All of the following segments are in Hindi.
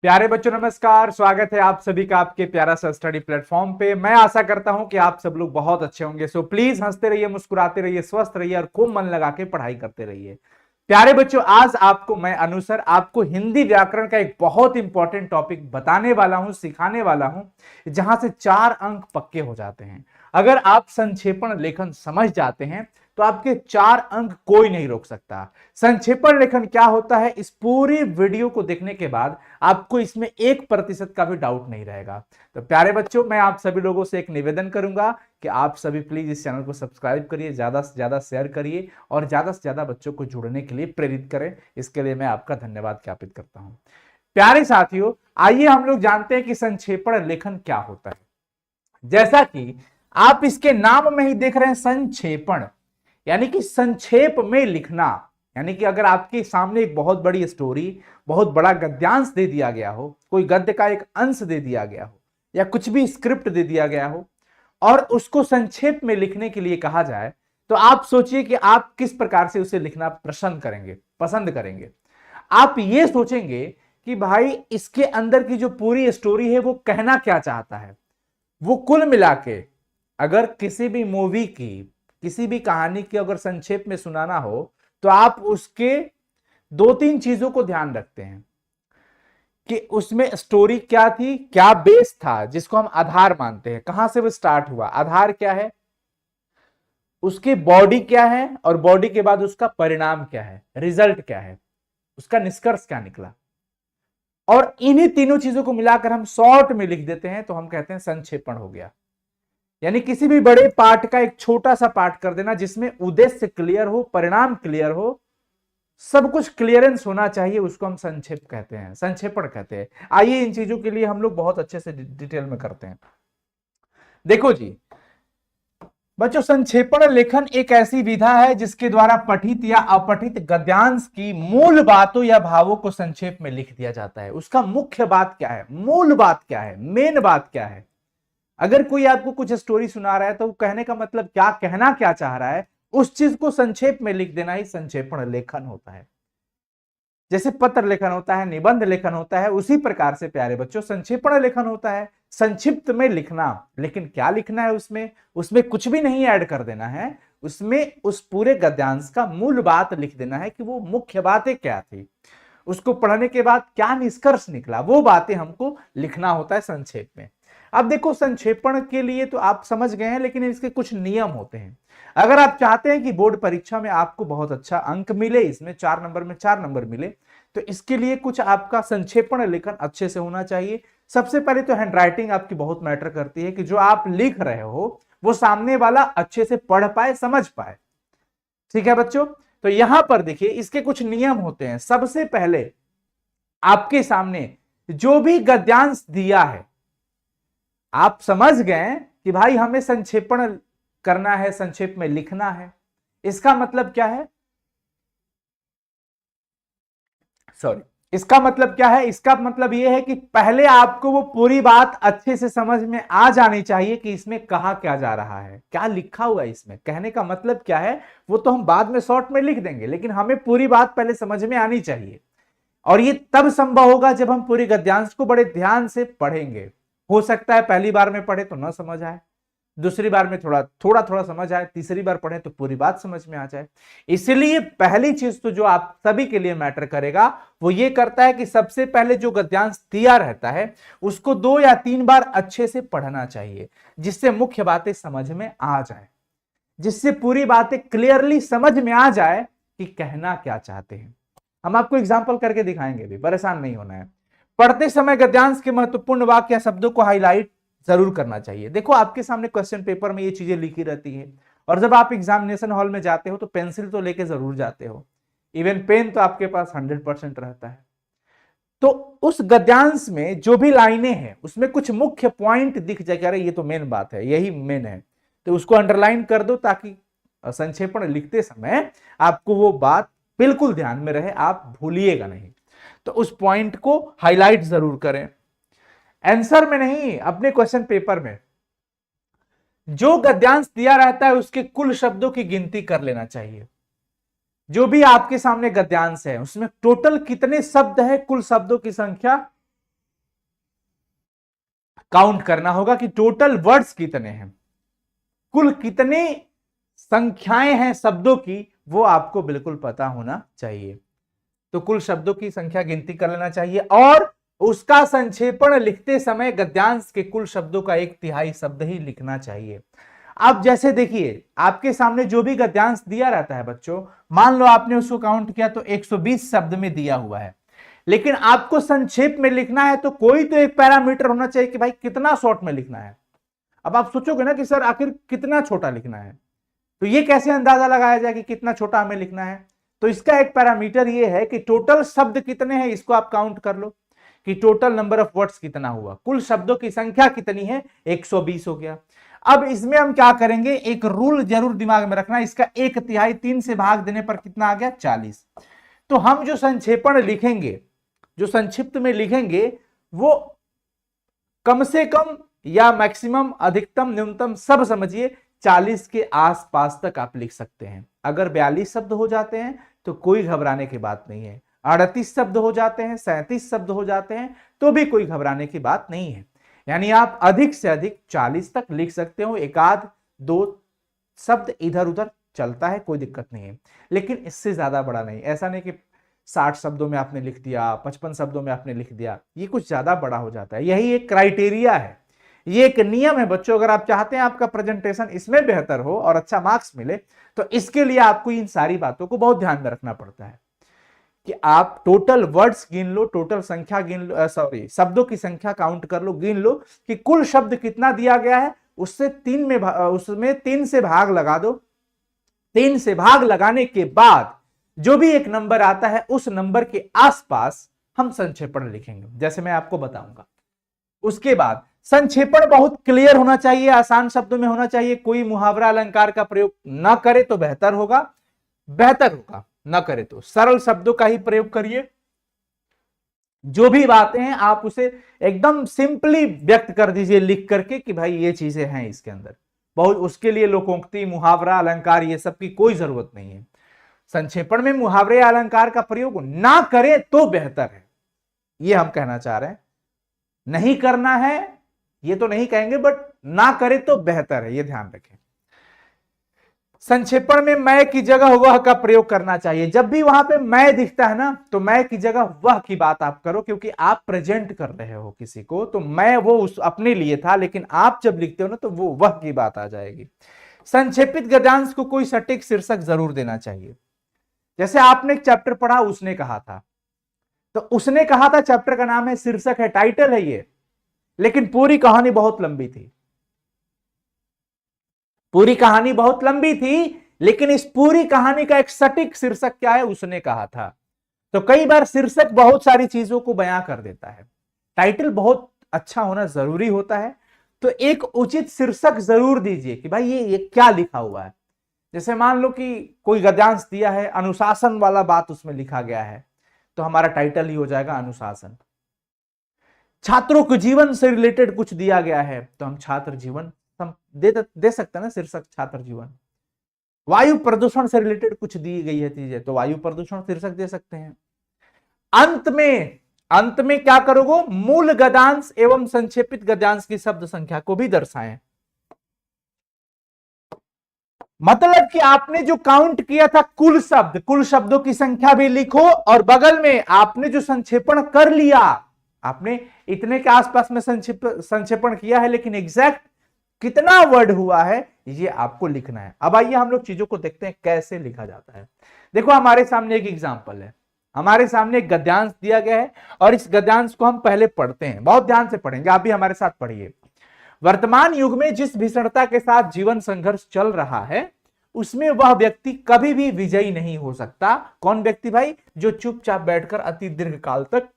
प्यारे बच्चों नमस्कार। स्वागत है आप सभी का आपके प्यारा सा स्टडी प्लेटफॉर्म पे। मैं आशा करता हूं कि आप सब लोग बहुत अच्छे होंगे। सो प्लीज हंसते रहिए, मुस्कुराते रहिए, स्वस्थ रहिए और खूब मन लगा के पढ़ाई करते रहिए। प्यारे बच्चों, आज आपको मैं अनुसर आपको हिंदी व्याकरण का एक बहुत इंपॉर्टेंट टॉपिक बताने वाला हूं, सिखाने वाला हूं, जहां से 4 अंक पक्के हो जाते हैं। अगर आप संक्षेपण लेखन समझ जाते हैं तो आपके 4 अंक कोई नहीं रोक सकता। संक्षेपण लेखन क्या होता है, इस पूरी वीडियो को देखने के बाद आपको इसमें 1% का भी डाउट नहीं रहेगा। तो प्यारे बच्चों, मैं आप सभी लोगों से एक निवेदन करूंगा कि आप सभी प्लीज इस चैनल को सब्सक्राइब करिए, ज्यादा से ज्यादा शेयर करिए और ज्यादा से ज्यादा बच्चों को जुड़ने के लिए प्रेरित करें। इसके लिए मैं आपका धन्यवाद ज्ञापित करता हूं। प्यारे साथियों, आइए हम लोग जानते हैं कि संक्षेपण लेखन क्या होता है। जैसा कि आप इसके नाम में ही देख रहे हैं, संक्षेपण यानी कि संक्षेप में लिखना। यानी कि अगर आपके सामने एक बहुत बड़ी स्टोरी, बहुत बड़ा गद्यांश दे दिया गया हो, कोई गद्य का एक अंश दे दिया गया हो या कुछ भी स्क्रिप्ट दे दिया गया हो और उसको संक्षेप में लिखने के लिए कहा जाए, तो आप सोचिए कि आप किस प्रकार से उसे लिखना पसंद करेंगे। आप ये सोचेंगे कि भाई इसके अंदर की जो पूरी स्टोरी है वो कहना क्या चाहता है। वो कुल मिला के अगर किसी भी मूवी की, किसी भी कहानी की अगर संक्षेप में सुनाना हो तो आप उसके 2-3 चीजों को ध्यान रखते हैं कि उसमें स्टोरी क्या थी, क्या बेस था जिसको हम आधार मानते हैं, कहां से वो स्टार्ट हुआ, आधार क्या है, उसकी बॉडी क्या है और बॉडी के बाद उसका परिणाम क्या है, रिजल्ट क्या है, उसका निष्कर्ष क्या निकला। और इन्हीं तीनों चीजों को मिलाकर हम शॉर्ट में लिख देते हैं तो हम कहते हैं संक्षेपण हो गया। यानी किसी भी बड़े पार्ट का एक छोटा सा पार्ट कर देना जिसमें उद्देश्य क्लियर हो, परिणाम क्लियर हो, सब कुछ क्लियरेंस होना चाहिए, उसको हम संक्षेप कहते हैं, संक्षेपण कहते हैं। आइए इन चीजों के लिए हम लोग बहुत अच्छे से डिटेल में करते हैं। देखो जी बच्चों, संक्षेपण लेखन एक ऐसी विधा है जिसके द्वारा पठित या अपठित गद्यांश की मूल बातों या भावों को संक्षेप में लिख दिया जाता है। उसका मुख्य बात क्या है, मूल बात क्या है, मेन बात क्या है। अगर कोई आपको कुछ स्टोरी सुना रहा है तो वो कहने का मतलब क्या, कहना क्या चाह रहा है, उस चीज को संक्षेप में लिख देना ही संक्षेपण लेखन होता है। जैसे पत्र लेखन होता है, निबंध लेखन होता है, उसी प्रकार से प्यारे बच्चों संक्षेपण लेखन होता है, संक्षिप्त में लिखना। लेकिन क्या लिखना है उसमें, उसमें कुछ भी नहीं ऐड कर देना है, उसमें उस पूरे गद्यांश का मूल बात लिख देना है कि वो मुख्य बातें क्या थी, उसको पढ़ने के बाद क्या निष्कर्ष निकला, वो बातें हमको लिखना होता है संक्षेप में। अब देखो, संक्षेपण के लिए तो आप समझ गए हैं, लेकिन इसके कुछ नियम होते हैं। अगर आप चाहते हैं कि बोर्ड परीक्षा में आपको बहुत अच्छा अंक मिले, इसमें 4 नंबर में 4 नंबर मिले, तो इसके लिए कुछ आपका संक्षेपण लेखन अच्छे से होना चाहिए। सबसे पहले तो हैंडराइटिंग आपकी बहुत मैटर करती है कि जो आप लिख रहे हो वो सामने वाला अच्छे से पढ़ पाए, समझ पाए। ठीक है बच्चों, तो यहां पर देखिए इसके कुछ नियम होते हैं। सबसे पहले आपके सामने जो भी गद्यांश दिया है, आप समझ गए कि भाई हमें संक्षेपण करना है, संक्षेप में लिखना है। इसका मतलब क्या है, सॉरी, इसका मतलब क्या है, इसका मतलब यह है कि पहले आपको वो पूरी बात अच्छे से समझ में आ जानी चाहिए कि इसमें कहा क्या जा रहा है, क्या लिखा हुआ है, इसमें कहने का मतलब क्या है। वो तो हम बाद में शॉर्ट में लिख देंगे, लेकिन हमें पूरी बात पहले समझ में आनी चाहिए। और ये तब संभव होगा जब हम पूरी गद्यांश को बड़े ध्यान से पढ़ेंगे। हो सकता है पहली बार में पढ़े तो ना समझ आए, दूसरी बार में थोड़ा थोड़ा समझ आए, तीसरी बार पढ़े तो पूरी बात समझ में आ जाए। इसलिए पहली चीज तो जो आप सभी के लिए मैटर करेगा वो ये करता है कि सबसे पहले जो गद्यांश दिया रहता है उसको 2 या 3 बार अच्छे से पढ़ना चाहिए, जिससे मुख्य बातें समझ में आ जाए, जिससे पूरी बातें क्लियरली समझ में आ जाए कि कहना क्या चाहते हैं। हम आपको एग्जाम्पल करके दिखाएंगे भी, परेशान नहीं होना है। पढ़ते समय गद्यांश के महत्वपूर्ण वाक्य या शब्दों को हाईलाइट जरूर करना चाहिए। देखो आपके सामने क्वेश्चन पेपर में ये चीजें लिखी रहती है, और जब आप एग्जामिनेशन हॉल में जाते हो तो पेंसिल तो लेके जरूर जाते हो, इवन पेन तो आपके पास 100% रहता है। तो उस गद्यांश में जो भी लाइनें हैं उसमें कुछ मुख्य पॉइंट दिख जाए, अरे ये तो मेन बात है, यही मेन है, तो उसको अंडरलाइन कर दो ताकि संक्षेपण लिखते समय आपको वो बात बिल्कुल ध्यान में रहे, आप भूलिएगा नहीं। तो उस पॉइंट को हाईलाइट जरूर करें, आंसर में नहीं, अपने क्वेश्चन पेपर में जो गद्यांश दिया रहता है उसके कुल शब्दों की गिनती कर लेना चाहिए। जो भी आपके सामने गद्यांश है उसमें टोटल कितने शब्द है, कुल शब्दों की संख्या काउंट करना होगा कि टोटल वर्ड्स कितने हैं, कुल कितने संख्याएं हैं शब्दों की, वो आपको बिल्कुल पता होना चाहिए। तो कुल शब्दों की संख्या गिनती कर लेना चाहिए और उसका संक्षेपण लिखते समय गद्यांश के कुल शब्दों का 1/3 शब्द ही लिखना चाहिए। अब जैसे देखिए, आपके सामने जो भी गद्यांश दिया रहता है बच्चों, मान लो आपने उसको काउंट किया तो 120 शब्द में दिया हुआ है, लेकिन आपको संक्षेप में लिखना है तो कोई तो एक पैरामीटर होना चाहिए कि भाई कितना शॉर्ट में लिखना है। अब आप सोचोगे ना कि सर आखिर कितना छोटा लिखना है, तो ये कैसे अंदाजा लगाया जाए कि कितना छोटा हमें लिखना है? तो इसका एक पैरामीटर ये है कि टोटल शब्द कितने हैं, इसको आप काउंट कर लो कि टोटल नंबर ऑफ वर्ड्स कितना हुआ, कुल शब्दों की संख्या कितनी है, 120 हो गया। अब इसमें हम क्या करेंगे, एक रूल जरूर दिमाग में रखना, इसका 1/3 3 से भाग देने पर कितना आ गया, 40। तो हम जो संक्षेपण लिखेंगे, जो संक्षिप्त में लिखेंगे, वो कम से कम या मैक्सिमम, अधिकतम, न्यूनतम, सब समझिए 40 के आसपास तक आप लिख सकते हैं। अगर 42 शब्द हो जाते हैं तो कोई घबराने की बात नहीं है, 38 शब्द हो जाते हैं, 37 शब्द हो जाते हैं तो भी कोई घबराने की बात नहीं है। यानी आप अधिक से अधिक 40 तक लिख सकते हो, एक आध दो शब्द इधर उधर चलता है, कोई दिक्कत नहीं है, लेकिन इससे ज्यादा बड़ा नहीं। ऐसा नहीं कि 60 शब्दों में आपने लिख दिया, 55 शब्दों में आपने लिख दिया, ये कुछ ज्यादा बड़ा हो जाता है। यही एक क्राइटेरिया है, ये एक नियम है बच्चों। अगर आप चाहते हैं आपका प्रेजेंटेशन इसमें बेहतर हो और अच्छा मार्क्स मिले, तो इसके लिए आपको इन सारी बातों को बहुत ध्यान में रखना पड़ता है कि आप टोटल वर्ड्स गिन लो, टोटल संख्या गिन लो, सॉरी शब्दों की संख्या काउंट कर लो, गिन लो कि कुल शब्द कितना दिया गया है, उसमें 3 से भाग लगा दो। 3 से भाग लगाने के बाद जो भी एक नंबर आता है, उस नंबर के आसपास हम संक्षेपण लिखेंगे, जैसे मैं आपको बताऊंगा। उसके बाद संक्षेपण बहुत क्लियर होना चाहिए, आसान शब्दों में होना चाहिए, कोई मुहावरा अलंकार का प्रयोग ना करे तो बेहतर होगा, ना करे तो सरल शब्दों का ही प्रयोग करिए। जो भी बातें हैं आप उसे एकदम सिंपली व्यक्त कर दीजिए लिख करके कि भाई ये चीजें हैं इसके अंदर। बहुत उसके लिए लोकोक्ति, मुहावरा, अलंकार, ये सब की कोई जरूरत नहीं है। संक्षेपण में मुहावरे अलंकार का प्रयोग ना करें तो बेहतर है, ये हम कहना चाह रहे हैं। नहीं करना है ये तो नहीं कहेंगे, बट ना करे तो बेहतर है, ये ध्यान रखें। संक्षेपण में मैं की जगह वह का प्रयोग करना चाहिए। जब भी वहां पे मैं दिखता है ना, तो मैं की जगह वह की बात आप करो, क्योंकि आप प्रेजेंट कर रहे हो किसी को, तो मैं वो उस अपने लिए था, लेकिन आप जब लिखते हो ना तो वो वह की बात आ जाएगी। संक्षेपित गद्यांश को कोई सटीक शीर्षक जरूर देना चाहिए। जैसे आपने एक चैप्टर पढ़ा, उसने कहा था, तो उसने कहा था चैप्टर का नाम है, शीर्षक है, टाइटल है ये, लेकिन पूरी कहानी बहुत लंबी थी। पूरी कहानी बहुत लंबी थी, लेकिन इस पूरी कहानी का एक सटीक शीर्षक क्या है, उसने कहा था। तो कई बार शीर्षक बहुत सारी चीजों को बयां कर देता है, टाइटल बहुत अच्छा होना जरूरी होता है। तो एक उचित शीर्षक जरूर दीजिए कि भाई ये क्या लिखा हुआ है। जैसे मान लो कि कोई गद्यांश दिया है, अनुशासन वाला बात उसमें लिखा गया है, तो हमारा टाइटल ही हो जाएगा अनुशासन। छात्रों के जीवन से रिलेटेड कुछ दिया गया है, तो हम छात्र जीवन दे सकते हैं ना शीर्षक, छात्र जीवन। वायु प्रदूषण से रिलेटेड कुछ दी गई है चीजें, तो वायु प्रदूषण शीर्षक दे सकते हैं। अंत में क्या करोगे, मूल गद्यांश एवं संक्षेपित गद्यांश की शब्द संख्या को भी दर्शाएं। मतलब कि आपने जो काउंट किया था कुल शब्दों की संख्या भी लिखो, और बगल में आपने जो संक्षेपण कर लिया, आपने इतने के आसपास में संक्षेपण किया है, लेकिन एग्जैक्ट कितना वर्ड हुआ है ये आपको लिखना है। अब आइए हम लोग चीजों को देखते हैं कैसे लिखा जाता है। देखो हमारे सामने एक एग्जांपल है, हमारे सामने एक गद्यांश दिया गया है, और इस गद्यांश को हम पहले पढ़ते हैं, बहुत ध्यान से पढ़ेंगे, आप भी हमारे साथ पढ़िए। वर्तमान युग में जिस भीषणता के साथ जीवन संघर्ष चल रहा है, उसमें वह व्यक्ति कभी भी विजयी नहीं हो सकता। कौन व्यक्ति भाई? जो चुपचाप बैठकर अति दीर्घ काल तक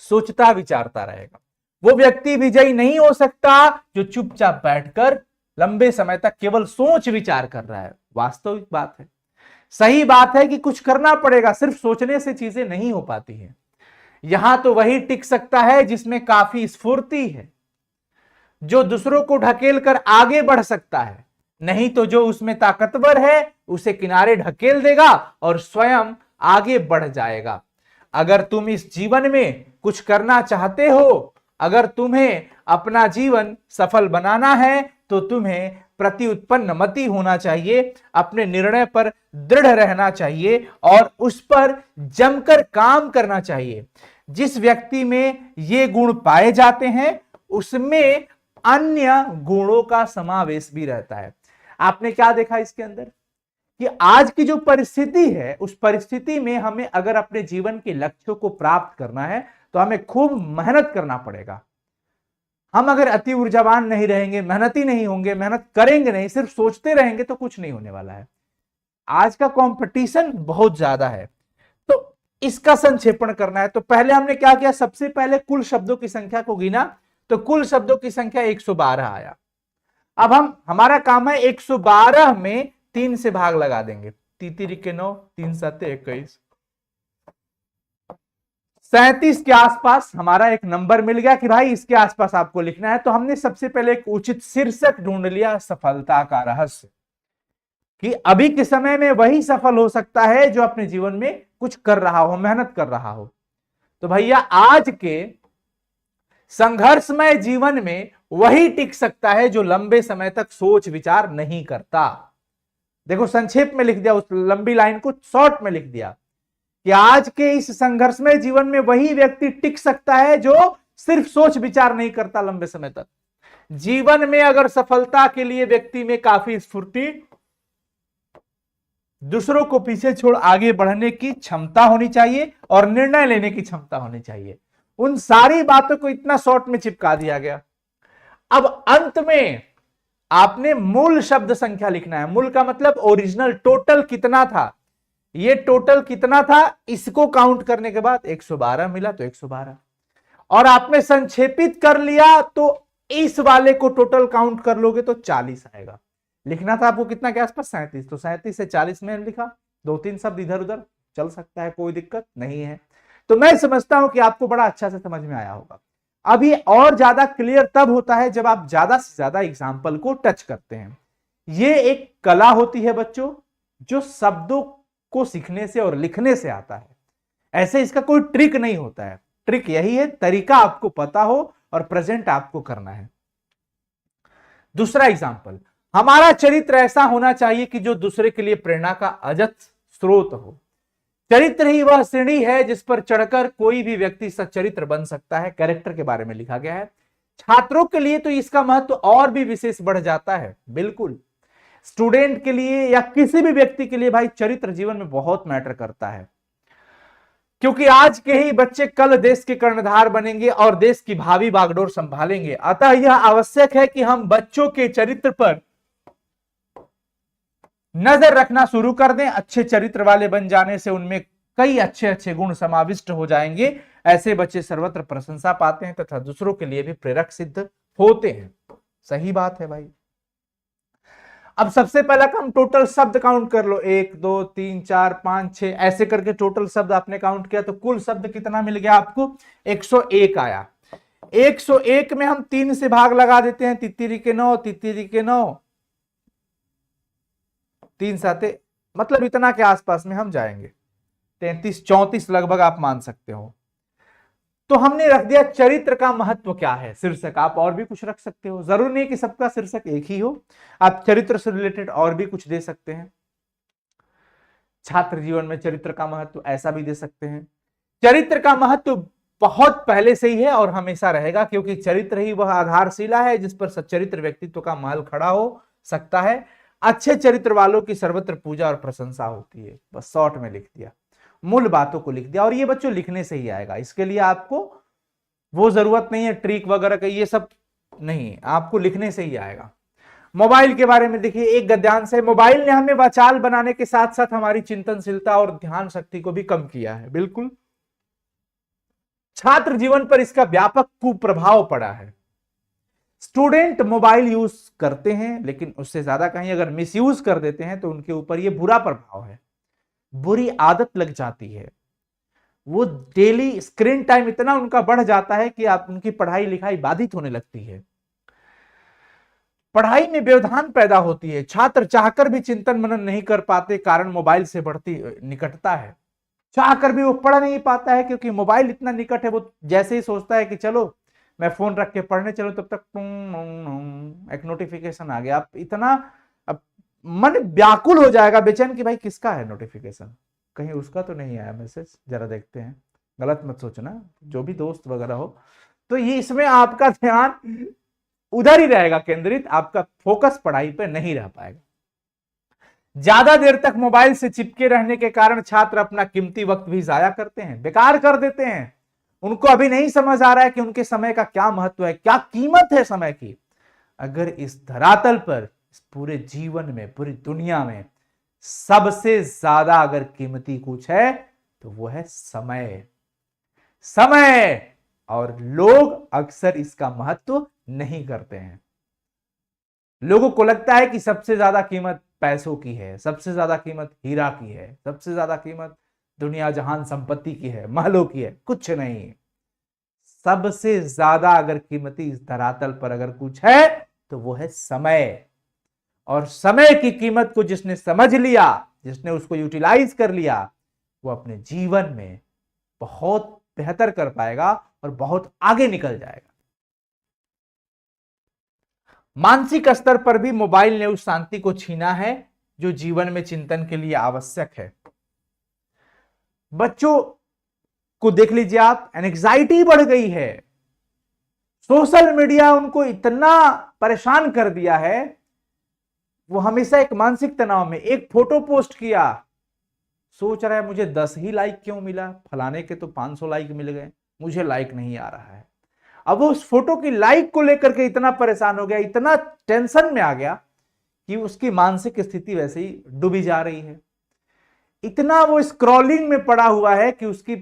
सोचता विचारता रहेगा। वो व्यक्ति विजयी नहीं हो सकता जो चुपचाप बैठकर लंबे समय तक केवल सोच विचार कर रहा है। वास्तविक बात है, सही बात है कि कुछ करना पड़ेगा, सिर्फ सोचने से चीजें नहीं हो पाती हैं। यहां तो वही टिक सकता है जिसमें काफी स्फूर्ति है, जो दूसरों को ढकेल कर आगे बढ़ सकता है, नहीं तो जो उसमें ताकतवर है उसे किनारे ढकेल देगा और स्वयं आगे बढ़ जाएगा। अगर तुम इस जीवन में कुछ करना चाहते हो अगर तुम्हें अपना जीवन सफल बनाना है तो तुम्हें प्रति उत्पन्न मति होना चाहिए, अपने निर्णय पर दृढ़ रहना चाहिए और उस पर जमकर काम करना चाहिए। जिस व्यक्ति में ये गुण पाए जाते हैं उसमें अन्य गुणों का समावेश भी रहता है। आपने क्या देखा इसके अंदर कि आज की जो परिस्थिति है उस परिस्थिति में हमें अगर अपने जीवन के लक्ष्यों को प्राप्त करना है तो हमें खूब मेहनत करना पड़ेगा। हम अगर अति ऊर्जावान नहीं रहेंगे, मेहनती नहीं होंगे, मेहनत करेंगे नहीं, सिर्फ सोचते रहेंगे तो कुछ नहीं होने वाला है। आज का कंपटीशन बहुत ज्यादा है, तो इसका संक्षेपण करना है। तो पहले हमने क्या किया, सबसे पहले कुल शब्दों की संख्या को गिना, तो कुल शब्दों की संख्या 112 आया। अब हमारा काम है 112 में 3 से भाग लगा देंगे। 3 के 9, 3 7 21, 37 के आसपास हमारा एक नंबर मिल गया कि भाई इसके आसपास आपको लिखना है। तो हमने सबसे पहले एक उचित शीर्षक ढूंढ लिया, सफलता का रहस्य, कि अभी के समय में वही सफल हो सकता है जो अपने जीवन में कुछ कर रहा हो, मेहनत कर रहा हो। तो भैया आज के संघर्षमय जीवन में वही टिक सकता है जो लंबे समय तक सोच विचार नहीं करता। देखो संक्षेप में लिख दिया, उस लंबी लाइन को शॉर्ट में लिख दिया कि आज के इस संघर्षमय जीवन में वही व्यक्ति टिक सकता है जो सिर्फ सोच विचार नहीं करता लंबे समय तक। जीवन में अगर सफलता के लिए व्यक्ति में काफी स्फूर्ति, दूसरों को पीछे छोड़ आगे बढ़ने की क्षमता होनी चाहिए और निर्णय लेने की क्षमता होनी चाहिए। उन सारी बातों को इतना शॉर्ट में चिपका दिया गया। अब अंत में आपने मूल शब्द संख्या लिखना है। मूल का मतलब ओरिजिनल, टोटल कितना था, ये टोटल कितना था, इसको काउंट करने के बाद 112 मिला तो 112, और आपने संक्षेपित कर लिया तो इस वाले को टोटल काउंट कर लोगे तो 40 आएगा। लिखना था आपको कितना के आसपास, 37, तो 37 से 40 में लिखा। 2-3 शब्द इधर उधर चल सकता है, कोई दिक्कत नहीं है। तो मैं समझता हूं कि आपको बड़ा अच्छा से समझ में आया होगा। अब ये और ज्यादा क्लियर तब होता है जब आप ज्यादा से ज्यादा एग्जाम्पल को टच करते हैं। ये एक कला होती है बच्चों, जो शब्दों को सीखने से और लिखने से आता है। ऐसे इसका कोई ट्रिक नहीं होता है। ट्रिक यही है, तरीका आपको पता हो और प्रेजेंट आपको करना है। दूसरा एग्जाम्पल, हमारा चरित्र ऐसा होना चाहिए कि जो दूसरे के लिए प्रेरणा का अजत स्रोत हो। चरित्र ही वह सीढ़ी है जिस पर चढ़कर कोई भी व्यक्ति सच्चरित्र बन सकता है। कैरेक्टर के बारे में लिखा गया है। छात्रों के लिए तो इसका महत्व और भी विशेष बढ़ जाता है। बिल्कुल, स्टूडेंट के लिए या किसी भी व्यक्ति के लिए भाई चरित्र जीवन में बहुत मैटर करता है, क्योंकि आज के ही बच्चे कल देश के कर्णधार बनेंगे और देश की भावी बागडोर संभालेंगे। अतः यह आवश्यक है कि हम बच्चों के चरित्र पर नजर रखना शुरू कर दें। अच्छे चरित्र वाले बन जाने से उनमें कई अच्छे अच्छे गुण समाविष्ट हो जाएंगे। ऐसे बच्चे सर्वत्र प्रशंसा पाते हैं तथा दूसरों के लिए भी प्रेरक सिद्ध होते हैं। सही बात है भाई। अब सबसे पहला काम, टोटल शब्द काउंट कर लो। 1 2 3 4 5 6 ऐसे करके टोटल शब्द आपने काउंट किया तो कुल शब्द कितना मिल गया आपको, 101 आया। 101 में हम 3 से भाग लगा देते हैं। 3 के 9, 3 के 9, 3 7, मतलब इतना के आसपास में हम जाएंगे। 33 34 लगभग आप मान सकते हो। तो हमने रख दिया चरित्र का महत्व क्या है, शीर्षक। आप और भी कुछ रख सकते हो, जरूर नहीं कि सबका शीर्षक एक ही हो। आप चरित्र से रिलेटेड और भी कुछ दे सकते हैं। छात्र जीवन में चरित्र का महत्व ऐसा भी दे सकते हैं। चरित्र का महत्व बहुत पहले से ही है और हमेशा रहेगा, क्योंकि चरित्र ही वह आधारशिला है जिस पर सच्चरित्र व्यक्तित्व का महल खड़ा हो सकता है। अच्छे चरित्र वालों की सर्वत्र पूजा और प्रशंसा होती है। बस शॉर्ट में लिख दिया, मूल बातों को लिख दिया। और ये बच्चों लिखने से ही आएगा, इसके लिए आपको वो जरूरत नहीं है ट्रिक वगैरह का, ये सब नहीं, आपको लिखने से ही आएगा। मोबाइल के बारे में देखिए, एक गद्यांश है, मोबाइल ने हमें वाचाल बनाने के साथ साथ हमारी चिंतनशीलता और ध्यान शक्ति को भी कम किया है। बिल्कुल, छात्र जीवन पर इसका व्यापक कुप्रभाव पड़ा है। स्टूडेंट मोबाइल यूज करते हैं, लेकिन उससे ज्यादा कहीं अगर मिसयूज कर देते हैं तो उनके ऊपर यह बुरा प्रभाव है, बुरी आदत लग जाती है। वो डेली स्क्रीन टाइम इतना उनका बढ़ जाता है कि आप उनकी पढ़ाई लिखाई बाधित होने लगती है। पढ़ाई में व्यवधान पैदा होती है। छात्र चाहकर भी चिंतन मनन नहीं कर पाते, कारण मोबाइल से बढ़ती निकटता है। चाहकर भी वो पढ़ नहीं पाता है क्योंकि मोबाइल इतना निकट है। वो जैसे ही सोचता है कि चलो मैं फोन रख के पढ़ने चलूं तब तक एक नोटिफिकेशन आ गया। आप इतना अब मन व्याकुल हो जाएगा, बेचैन कि भाई किसका है नोटिफिकेशन, कहीं उसका तो नहीं आया मैसेज, जरा देखते हैं। गलत मत सोचना, जो भी दोस्त वगैरह हो। तो ये इसमें आपका ध्यान उधर ही रहेगा केंद्रित, आपका फोकस पढ़ाई पे नहीं रह पाएगा। ज्यादा देर तक मोबाइल से चिपके रहने के कारण छात्र अपना कीमती वक्त भी जाया करते हैं, बेकार कर देते हैं। उनको अभी नहीं समझ आ रहा है कि उनके समय का क्या महत्व है, क्या कीमत है समय की। अगर इस धरातल पर, इस पूरे जीवन में, पूरी दुनिया में सबसे ज्यादा अगर कीमती कुछ है तो वो है समय। समय, और लोग अक्सर इसका महत्व नहीं करते हैं। लोगों को लगता है कि सबसे ज्यादा कीमत पैसों की है, सबसे ज्यादा कीमत हीरा की है, सबसे ज्यादा कीमत दुनिया जहान संपत्ति की है, महलों की है। कुछ नहीं। सबसे ज्यादा अगर कीमती इस धरातल पर अगर कुछ है तो वो है समय। और समय की कीमत को जिसने समझ लिया, जिसने उसको यूटिलाइज कर लिया, वो अपने जीवन में बहुत बेहतर कर पाएगा और बहुत आगे निकल जाएगा। मानसिक स्तर पर भी मोबाइल ने उस शांति को छीना है जो जीवन में चिंतन के लिए आवश्यक है। बच्चों को देख लीजिए आप, एंग्जाइटी बढ़ गई है। सोशल मीडिया उनको इतना परेशान कर दिया है, वो हमेशा एक मानसिक तनाव में। एक फोटो पोस्ट किया, सोच रहा है मुझे 10 ही लाइक क्यों मिला, फलाने के तो 500 लाइक मिल गए, मुझे लाइक नहीं आ रहा है। अब वो उस फोटो की लाइक को लेकर के इतना परेशान हो गया, इतना टेंशन में आ गया कि उसकी मानसिक स्थिति वैसे ही डूबी जा रही है। इतना वो स्क्रॉलिंग में पड़ा हुआ है कि उसकी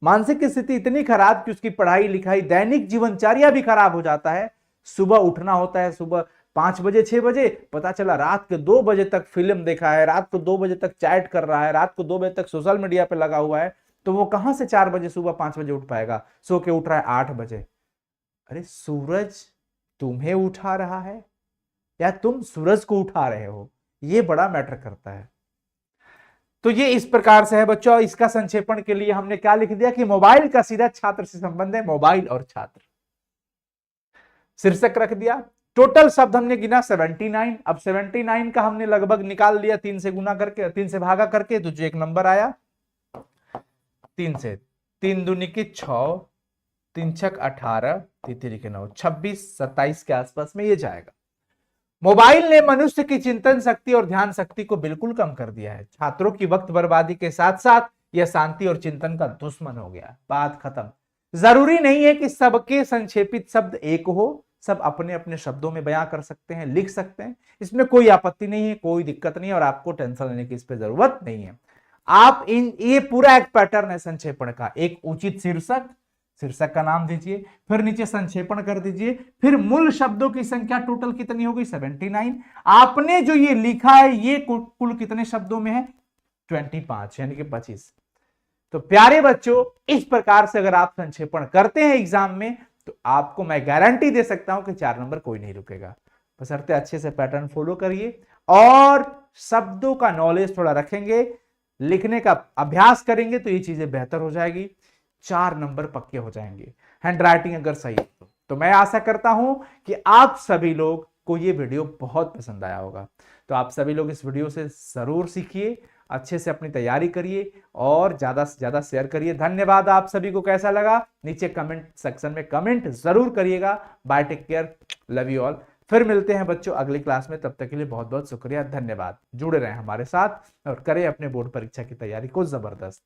मानसिक स्थिति इतनी खराब कि उसकी पढ़ाई लिखाई, दैनिक जीवनचर्या भी खराब हो जाता है। सुबह उठना होता है, सुबह 5 बजे 6 बजे, पता चला रात के 2 बजे तक फिल्म देखा है, रात को 2 बजे तक चैट कर रहा है, रात को 2 बजे तक सोशल मीडिया पे लगा हुआ है। तो वो कहां से 4 बजे सुबह 5 बजे उठ पाएगा? सो के उठ रहा है 8 बजे। अरे सूरज तुम्हें उठा रहा है या तुम सूरज को उठा रहे हो? ये बड़ा मैटर करता है। तो ये इस प्रकार से है बच्चों। इसका संक्षेपण के लिए हमने क्या लिख दिया कि मोबाइल का सीधा छात्र से संबंध है, मोबाइल और छात्र। शीर्षक रख दिया। टोटल शब्द हमने गिना 79। अब 79 का हमने लगभग निकाल लिया 3 से गुना करके, 3 से भागा करके, तो जो एक नंबर आया 3 से, 3 दूनी की 6, 3 छक 18, 3 के 9, 26, 27 के आसपास में ये जाएगा। मोबाइल ने मनुष्य की चिंतन शक्ति और ध्यान शक्ति को बिल्कुल कम कर दिया है। छात्रों की वक्त बर्बादी के साथ साथ यह शांति और चिंतन का दुश्मन हो गया। बात खत्म। जरूरी नहीं है कि सबके संक्षेपित शब्द एक हो, सब अपने अपने शब्दों में बयां कर सकते हैं, लिख सकते हैं। इसमें कोई आपत्ति नहीं है, कोई दिक्कत नहीं है, और आपको टेंशन लेने की इस पर जरूरत नहीं है। आप ये पूरा एक पैटर्न है संक्षेपण का। एक उचित शीर्षक, शीर्षक का नाम दीजिए, फिर नीचे संक्षेपण कर दीजिए, फिर मूल शब्दों की संख्या टोटल कितनी हो गई? 79। आपने जो ये लिखा है ये कुल कितने शब्दों में है? 25, यानी कि 25। तो प्यारे बच्चों, इस प्रकार से अगर आप संक्षेपण करते हैं एग्जाम में तो आपको मैं गारंटी दे सकता हूं कि 4 नंबर कोई नहीं रुकेगा। बशर्ते अच्छे से पैटर्न फॉलो करिए और शब्दों का नॉलेज थोड़ा रखेंगे, लिखने का अभ्यास करेंगे तो ये चीजें बेहतर हो जाएगी। 4 नंबर पक्के हो जाएंगे। हैंडराइटिंग अगर सही है तो मैं आशा करता हूं कि आप सभी लोग को ये वीडियो बहुत पसंद आया होगा। तो आप सभी लोग इस वीडियो से जरूर सीखिए, अच्छे से अपनी तैयारी करिए और ज्यादा से ज्यादा शेयर करिए। धन्यवाद। आप सभी को कैसा लगा नीचे कमेंट सेक्शन में कमेंट जरूर करिएगा। Bye, take care, love you all. फिर मिलते हैं बच्चों अगली क्लास में, तब तक के लिए बहुत बहुत शुक्रिया, धन्यवाद। जुड़े रहें हमारे साथ और करें अपने बोर्ड परीक्षा की तैयारी को जबरदस्त।